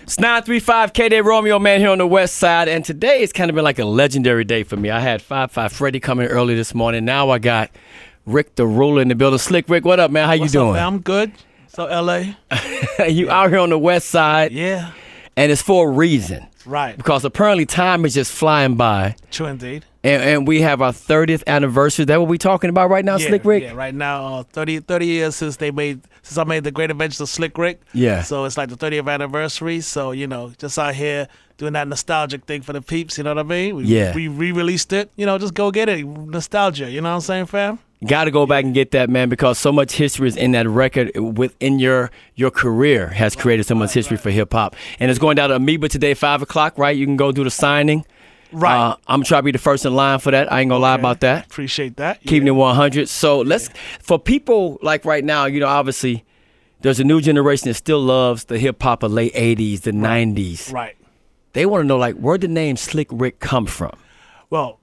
It's 935 KDay Romeo, man, here on the west side. And today it's kind of been like a legendary day for me. I had 5'5" Freddie coming early this morning. Now I got Rick the Ruler in the building. Slick Rick, what up, man? How you doing? Up, man? I'm good. So LA. You out here on the west side. Yeah. And it's for a reason. Right. Because apparently time is just flying by. True indeed. And we have our 30th anniversary. Is that what we're talking about right now, Yeah, Slick Rick? Yeah, right now, 30 years since I made the Great Adventures of Slick Rick. Yeah. So it's like the 30th anniversary. So, you know, just out here doing that nostalgic thing for the peeps, you know what I mean? We re-released it. You know, just go get it. Nostalgia, you know what I'm saying, fam? Got to go back and get that, man, because so much history is in that record within your career has created so much history for hip-hop. And it's going down to Amoeba today, 5 o'clock, right? You can go do the signing. Right. I'm going to try to be the first in line for that. I ain't going to lie about that. Appreciate that. Keeping it 100. So for people like right now, you know, obviously there's a new generation that still loves the hip-hop of late 80s, the 90s. Right. They want to know, like, where the name Slick Rick come from? Well,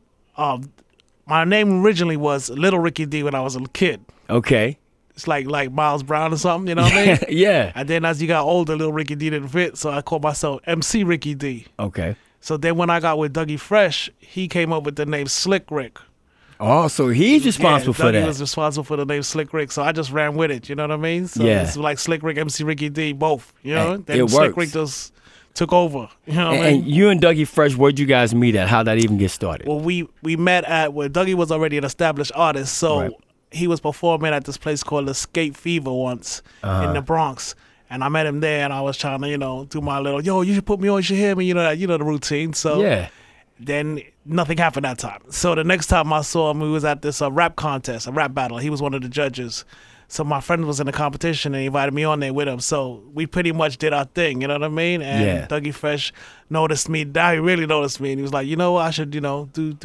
my name originally was Little Ricky D when I was a kid. Okay. It's like Miles Brown or something, you know what I mean? Yeah. And then as you got older, Little Ricky D didn't fit, so I called myself MC Ricky D. Okay. So then when I got with Dougie Fresh, he came up with the name Slick Rick. Oh, so he's responsible for that. Dougie was responsible for the name Slick Rick, so I just ran with it, you know what I mean? So it's like Slick Rick, MC Ricky D, both, you know? And then Slick Rick just took over, you know what I mean? And you and Dougie Fresh, where'd you guys meet at? How'd that even get started? Well, we met at, well, Dougie was already an established artist, so he was performing at this place called Escape Fever once in the Bronx. And I met him there, and I was trying to, you know, do my little, yo, you should put me on, you should hear me, you know the routine. So then nothing happened that time. So the next time I saw him, we was at this rap contest, a rap battle. He was one of the judges. So my friend was in the competition and he invited me on there with him. So we pretty much did our thing, you know what I mean? And Dougie Fresh noticed me. Now he really noticed me. And he was like, you know, I should, you know, do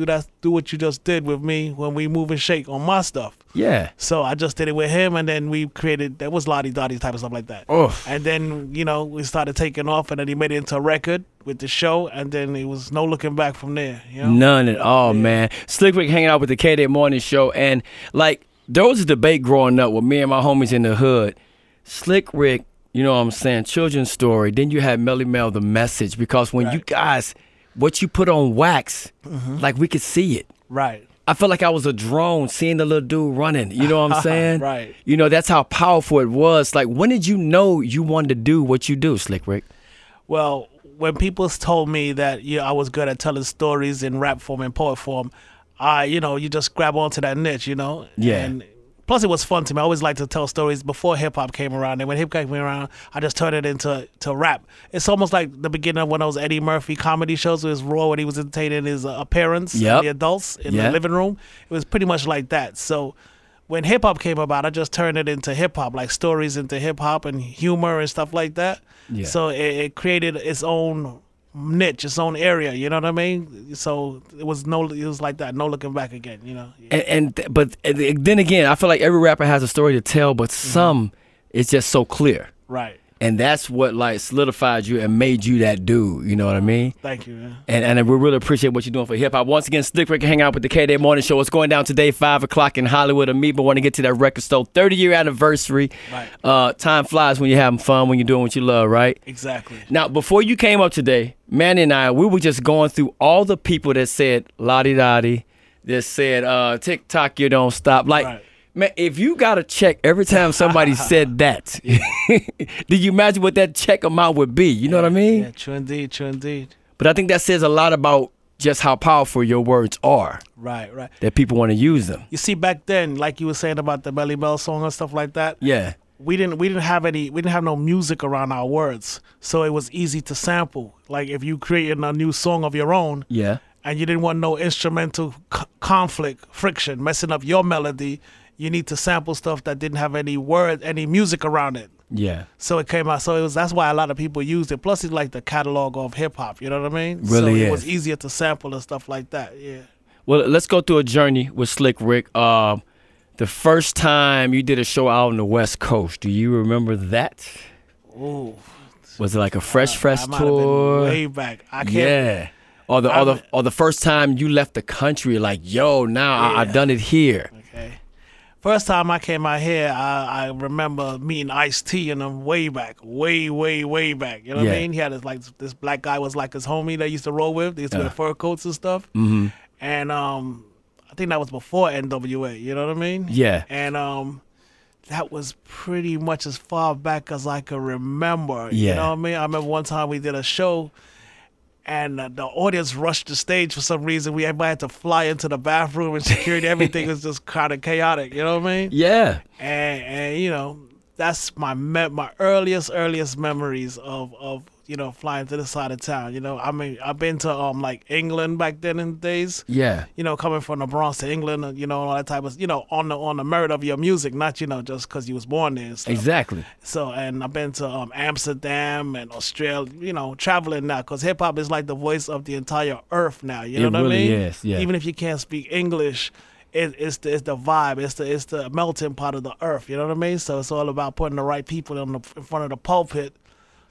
what you just did with me when we move and shake on my stuff. Yeah. So I just did it with him, and then we created, that was Lottie Dottie type of stuff like that. Oh. And then, you know, we started taking off, and then he made it into a record with the show, and then it was no looking back from there. You know? None at all, man. Slick Rick hanging out with the KDay Morning Show, and like, there was a debate growing up with me and my homies in the hood. Slick Rick, you know what I'm saying, children's story. Then you had Melly Mel, the message, because when you guys, what you put on wax, like we could see it. Right. I felt like I was a drone seeing the little dude running. You know what I'm saying? Right. You know, that's how powerful it was. Like, when did you know you wanted to do what you do, Slick Rick? Well, when people told me that I was good at telling stories in rap form and poet form, you know, you just grab onto that niche, you know? Yeah. And plus, it was fun to me. I always liked to tell stories before hip-hop came around. And when hip-hop came around, I just turned it into rap. It's almost like the beginning of one of those Eddie Murphy comedy shows. It was Raw when he was entertaining his parents, the adults in the living room. It was pretty much like that. So when hip-hop came about, I just turned it into hip-hop, like stories into hip-hop and humor and stuff like that. Yeah. So it created its own niche, its own area, you know what I mean? So it was like that, no looking back again, you know. But then again, I feel like every rapper has a story to tell, but some it's just so clear. Right. And that's what like solidified you and made you that dude, you know what I mean? Thank you, man. And we really appreciate what you're doing for hip hop. Once again, Slick Rick hang out with the KDay Morning Show. It's going down today, 5 o'clock in Hollywood. Amoeba want to get to that record store, 30-year anniversary. Right. Time flies when you're having fun, when you're doing what you love, right? Exactly. Now, before you came up today, Manny and I, we were just going through all the people that said Lottie Dottie, that said TikTok, you don't stop. Like, man, if you got a check every time somebody said that, did you imagine what that check amount would be? You know what I mean? Yeah, true indeed, true indeed. But I think that says a lot about just how powerful your words are. Right, right. That people want to use them. You see, back then, like you were saying about the Melly Mel song and stuff like that. Yeah. We didn't have no music around our words, so it was easy to sample. Like if you created a new song of your own, and you didn't want no instrumental conflict, friction, messing up your melody, you need to sample stuff that didn't have any music around it. Yeah. So it came out. So that's why a lot of people used it. Plus, it's like the catalog of hip hop. You know what I mean? Really so it was easier to sample and stuff like that. Yeah. Well, let's go through a journey with Slick Rick. The first time you did a show out on the West Coast, do you remember that? Ooh. Was it like a fresh tour? Way back. I can't. Yeah. Or the first time you left the country, like, yo, now I've done it here. Okay. First time I came out here, I remember meeting Ice-T and them way back, way back. You know what I mean? He had this black guy was like his homie that used to roll with. They used to wear fur coats and stuff. Mm-hmm. And I think that was before NWA. You know what I mean? Yeah. And that was pretty much as far back as I could remember. Yeah. You know what I mean? I remember one time we did a show, and the audience rushed the stage for some reason. Everybody had to fly into the bathroom, and security, everything was just kind of chaotic. You know what I mean? Yeah. And you know, that's my earliest memories of you know, flying to this side of town. You know, I mean, I've been to like England back then in the days. Yeah. You know, coming from the Bronx to England, you know, all that type of, you know, on the merit of your music, not, you know, just because you was born there and stuff. Exactly. So, and I've been to Amsterdam and Australia, you know, traveling now, because hip hop is like the voice of the entire earth now. You know what I mean? Is, yeah. Even if you can't speak English, it's the vibe. It's the melting pot of the earth. You know what I mean? So it's all about putting the right people in front of the pulpit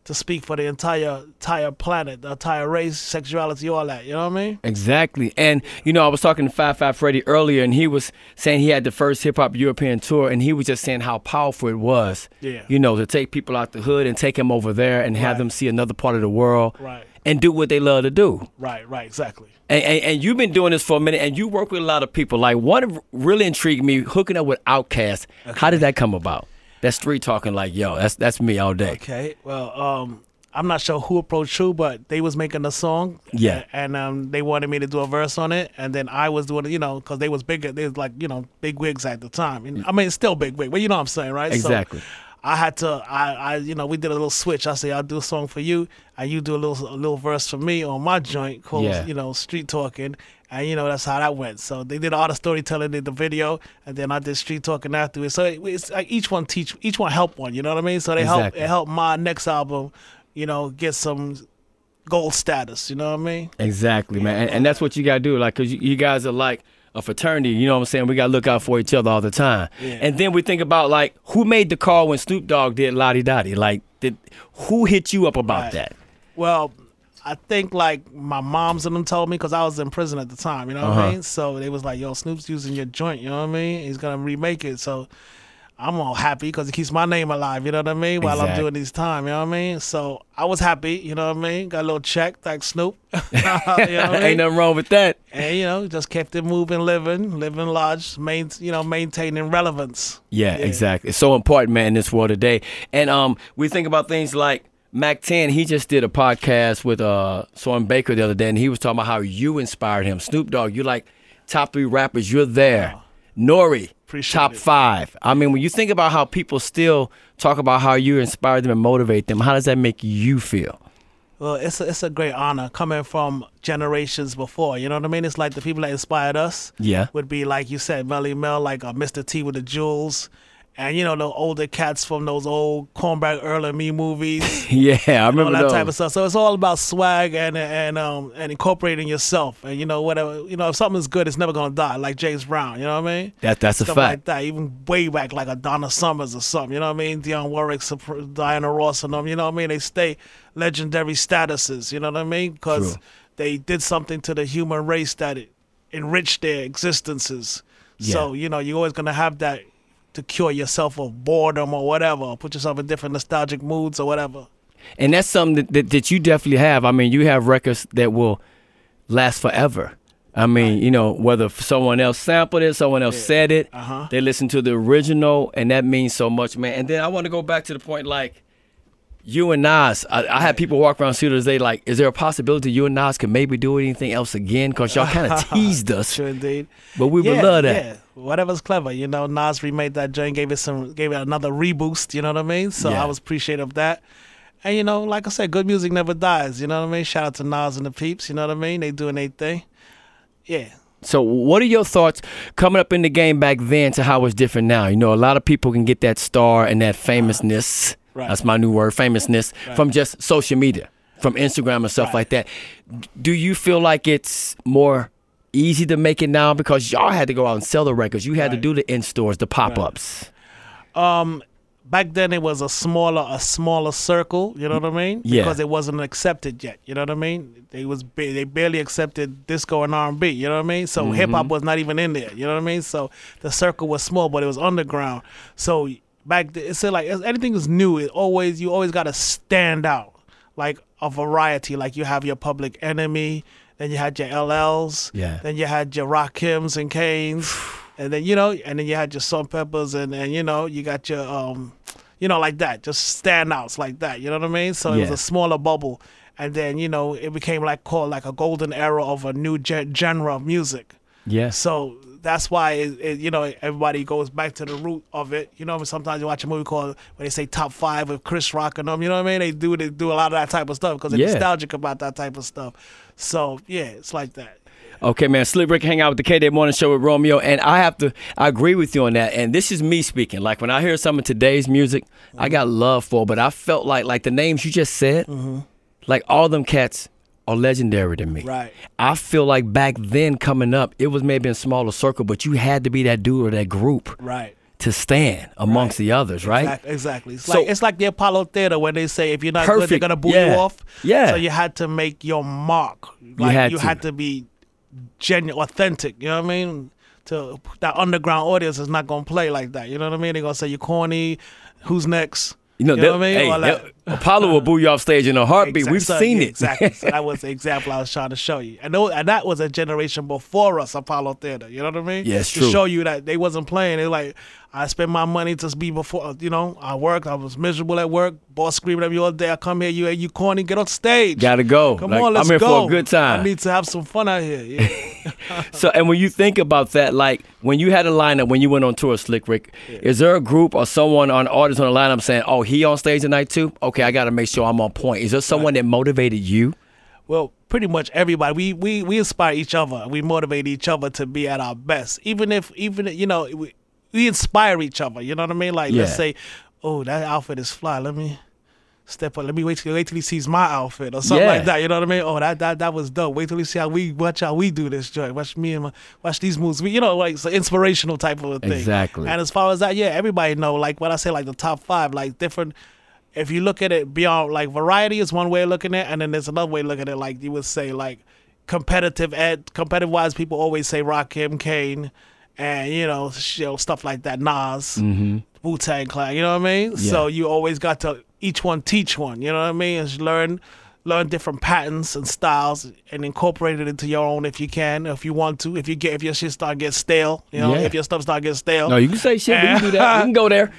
to speak for the entire planet, the entire race, sexuality, all that. You know what I mean? Exactly. And, you know, I was talking to 5'5" Freddy earlier, and he was saying he had the first hip-hop European tour, and he was just saying how powerful it was, you know, to take people out the hood and take them over there and have them see another part of the world and do what they love to do. Right, exactly. And you've been doing this for a minute, and you work with a lot of people. Like, one really intrigued me, hooking up with OutKast. Okay. How did that come about? That street talking, like, yo, that's me all day. Okay, well, I'm not sure who approached who, but they was making a song. Yeah. And they wanted me to do a verse on it, and then I was doing it, you know, because they was bigger. They was like, you know, big wigs at the time. And, I mean, it's still big wig, but you know what I'm saying, right? Exactly. So I had to, you know, we did a little switch. I say, I'll do a song for you, and you do a little verse for me on my joint called, you know, Street Talking. And, you know, that's how that went. So they did all the storytelling, did the video, and then I did street talking afterwards. So it's like each one helped one, you know what I mean? So they helped my next album, you know, get some gold status, you know what I mean? Exactly, man. And that's what you got to do. Like, because you guys are like a fraternity, you know what I'm saying? We got to look out for each other all the time. Yeah. And then we think about, like, who made the call when Snoop Dogg did Lottie Dottie? Like, who hit you up about that? Well, I think like my moms and them told me, because I was in prison at the time, you know what I mean? So they was like, yo, Snoop's using your joint, you know what I mean? He's going to remake it. So I'm all happy because it keeps my name alive, you know what I mean? While I'm doing these time, you know what I mean? So I was happy, you know what I mean? Got a little check, thanks Snoop. You know what I mean? Ain't nothing wrong with that. And, you know, just kept it moving, living large, maintaining relevance. Yeah, exactly. It's so important, man, in this world today. And we think about things like Mac 10, he just did a podcast with Soren Baker the other day, and he was talking about how you inspired him. Snoop Dogg, you like top 3 rappers, you're there. Nori, top 5. I mean, when you think about how people still talk about how you inspire them and motivate them, how does that make you feel? Well, it's a great honor coming from generations before. You know what I mean? It's like the people that inspired us would be, like you said, Melly Mel, like Mr. T with the Jewels. And, you know, the older cats from those old Cornbread, Earl and Me movies. Yeah, I remember all that those. Type of stuff. So it's all about swag and incorporating yourself. And, you know, whatever, you know, if something's good, it's never going to die, like James Brown, you know what I mean? That's a Stuff fact. Like that, even way back, like a Donna Summers or something, you know what I mean? Dionne Warwick, Diana Ross and them, you know what I mean? They stay legendary statuses, you know what I mean? Because they did something to the human race that enriched their existences. Yeah. So, you know, you're always going to have that to cure yourself of boredom or whatever, or put yourself in different nostalgic moods or whatever. And that's something that you definitely have. I mean, you have records that will last forever. I mean, you know, whether someone else sampled it, someone else said it, they listen to the original, and that means so much, man. And then I want to go back to the point, like, you and Nas, I had people walk around Studios, they like, is there a possibility you and Nas can maybe do anything else again? Because y'all kind of teased us. Sure, indeed. But we would love that. Yeah, whatever's clever. You know, Nas remade that joint, gave it another reboost, you know what I mean? So I was appreciative of that. And, you know, like I said, good music never dies, you know what I mean? Shout out to Nas and the peeps, you know what I mean? They doing their thing. Yeah. So what are your thoughts coming up in the game back then to how it's different now? You know, a lot of people can get that star and that famousness. That's my new word, famousness, from just social media, from Instagram and stuff like that. Do you feel like it's more easy to make it now because y'all had to go out and sell the records? You had to do the in-stores, the pop-ups. back then it was a smaller circle, you know what I mean? Yeah. Because it wasn't accepted yet, you know what I mean? They barely accepted disco and R&B, you know what I mean? So hip hop was not even in there, you know what I mean? So the circle was small, but it was underground. So back then, it's like anything is new. You always got to stand out, like a variety. Like you have your Public Enemy, then you had your LLs, then you had your Rakims and Kanes. And then, and then you had your Salt Peppers and you got your, like that, just standouts like that, you know what I mean? So it was a smaller bubble. And then, it became called like a golden era of a new genre of music. Yeah. So that's why, everybody goes back to the root of it. Sometimes you watch a movie called, when they say top 5 with Chris Rock and them, you know what I mean? They do a lot of that type of stuff because they're nostalgic about that type of stuff. So, yeah, it's like that. Okay, man. Slick Rick hang out with the KDay Morning Show with Romeo, and I agree with you on that. And this is me speaking. Like when I hear some of today's music, I got love for, but I felt like the names you just said, like all them cats are legendary to me. Right. I feel like back then coming up, it was maybe in a smaller circle, but you had to be that dude or that group. Right. To stand amongst the others, right? Exactly. It's like the Apollo Theater when they say if you're not good, they're gonna boo you off. Yeah. So you had to make your mark. Like you had to be genuine, authentic. You know what I mean? To that underground audience is not gonna play like that. You know what I mean? They're gonna say you're corny. Who's next? You know what I mean? Apollo will boo you off stage in a heartbeat. We've seen it. Exactly. So that was the example I was trying to show you. And that was a generation before us, Apollo Theater. You know what I mean? Yeah, it's to true. show you that they wasn't playing. They like, I spent my money to be before, I worked. I was miserable at work. Boss screaming at me all day. I come here, you corny, get off stage. Gotta go. Come on, let's go. I'm here go. for a good time. I need to have some fun out here. Yeah. So, and when you think about that, like when you had a lineup, when you went on tour, Slick Rick, is there a group or someone, an artist on the lineup saying, oh, he on stage tonight too? Okay, I got to make sure I'm on point. Is there someone that motivated you? Well, pretty much everybody. We inspire each other. We motivate each other to be at our best. Even we inspire each other. You know what I mean? Like let's say, oh, that outfit is fly. Let me step up. Let me wait till he sees my outfit or something like that. You know what I mean? Oh, that was dope. Wait till he see watch how we do this joint. Watch these moves. It's an inspirational type of a thing. Exactly. And as far as that, everybody know. Like when I say like the top 5, like different. If you look at it beyond, like variety is one way of looking at it, and then there's another way of looking at it, like you would say, like competitive wise, people always say Rakim, Kane, and stuff like that, Nas, Wu-Tang Clan, you know what I mean? Yeah. So you always got to each one teach one, you know what I mean? Is learn different patterns and styles and incorporate it into your own if you can, if you want to. If your shit start getting stale, if your stuff start getting stale. No, you can say shit, but you can do that. You can go there.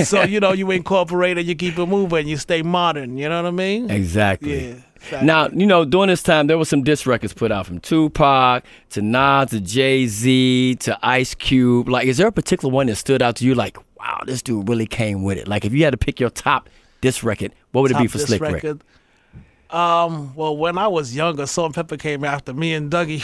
So, you incorporate it, you keep it moving, you stay modern, you know what I mean? Exactly. Yeah. Exactly. Now, during this time, there was some diss records put out from Tupac to Nas to Jay-Z to Ice Cube. Like, is there a particular one that stood out to you? Like, wow, this dude really came with it. Like, if you had to pick your top diss record, what would it be for Slick Rick? Well, when I was younger, Salt and Pepper came after me and Dougie.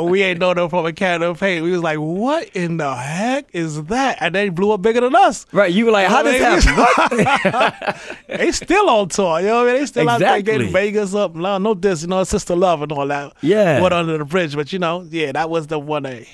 We ain't know them from a can of paint. We was like, what in the heck is that? And they blew up bigger than us. Right, you were like, how did this happen? They still on tour, you know what I mean? They still out there getting Vegas up. No diss, Sister Love and all that. Yeah. What under the bridge, but that was the one that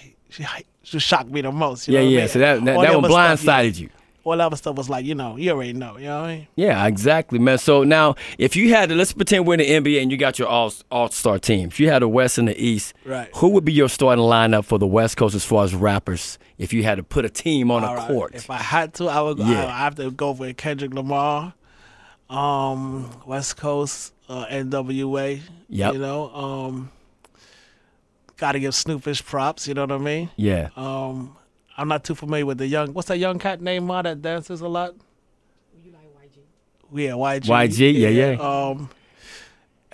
she shocked me the most. You know what I mean? So that one blindsided you. All that other stuff was like, you already know, you know what I mean? Yeah, exactly, man. So now, if you had to, let's pretend we're in the NBA and you got your all-star team. If you had the West and the East, right, who would be your starting lineup for the West Coast as far as rappers if you had to put a team on a court? If I had to, I would have to go with Kendrick Lamar, West Coast, NWA, yep. Got to give Snoop his props, you know what I mean? Yeah. I'm not too familiar with what's that young cat name, Ma, that dances a lot? You like YG? Yeah, YG. YG, yeah.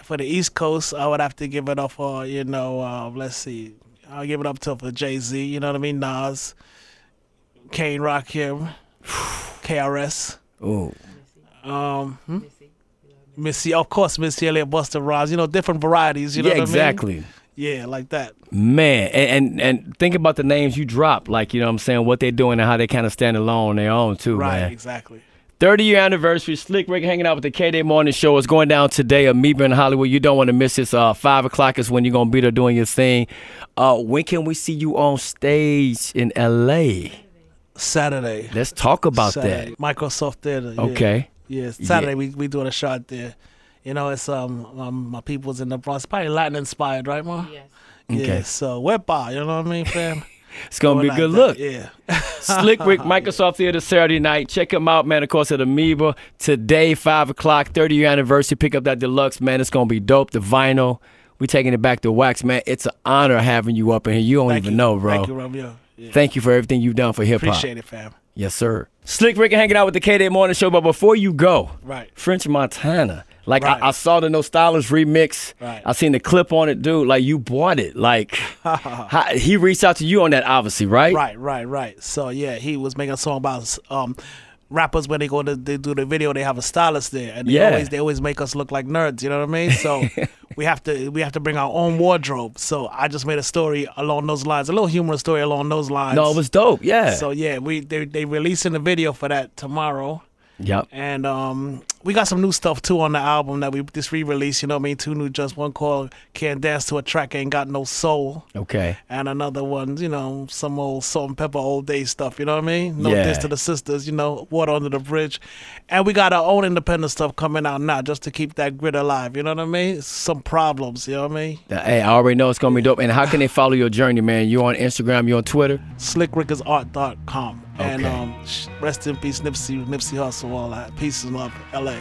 For the East Coast, I would have to give it up for, let's see. I'll give it up for Jay-Z, you know what I mean? Nas, Kane, Rakim, KRS. Oh. Missy, of course, Missy Elliott, Busta Rhymes, different varieties, you know what I mean? Exactly. Yeah, like that. Man, and think about the names you dropped, like, you know what I'm saying, what they're doing and how they kind of stand alone on their own, too, man. Right, exactly. 30-year anniversary, Slick Rick hanging out with the KDay Morning Show. It's going down today at Meeber in Hollywood. You don't want to miss this. 5 o'clock is when you're going to be there doing your thing. When can we see you on stage in L.A.? Saturday. Let's talk about Saturday. Microsoft Theater. Yeah. Okay. Yeah, Saturday we doing a shot there. You know, it's my people's in the Bronx. Probably Latin inspired, right, Ma? Yes. Yeah, Okay. so wepa, you know what I mean, fam? It's going to be a good look. Yeah. Slick Rick, Microsoft Theater, Saturday night. Check him out, man, of course, at Amoeba. Today, 5 o'clock, 30-year anniversary. Pick up that deluxe, man. It's going to be dope. The vinyl. We taking it back to wax, man. It's an honor having you up in here. You don't even know, bro. Thank you, Romeo. Yeah. Thank you for everything you've done for hip-hop. Appreciate it, fam. Yes, sir. Slick Rick hanging out with the KDay Morning Show. But before you go, Right. French Montana. Like, Right. I saw the No Stylist remix. Right. I seen the clip on it, dude. Like, you bought it. Like, he reached out to you on that, obviously, right? Right. So, yeah, he was making a song about rappers when they do the video, they have a stylist there, and they always make us look like nerds. You know what I mean? So we have to bring our own wardrobe. So I just made a story along those lines, a little humorous story along those lines. No, it was dope. Yeah. So yeah, they releasing the video for that tomorrow. Yep. And we got some new stuff too on the album that we just re-released. You know what I mean? 2 new joints. One called "Can't Dance to a Track Ain't Got No Soul." Okay. And another one, you know, some old Salt and Pepper old day stuff. You know what I mean? No Yeah. Diss to the Sisters. You know, Water Under the Bridge. And we got our own independent stuff coming out now, just to keep that grit alive. You know what I mean? Some problems. You know what I mean? Hey, I already know it's gonna be dope. And how can they follow your journey, man? You on Instagram? You on Twitter? SlickRickersArt.com. Okay. And rest in peace, Nipsey Hussle, all that. Peace and love, LA.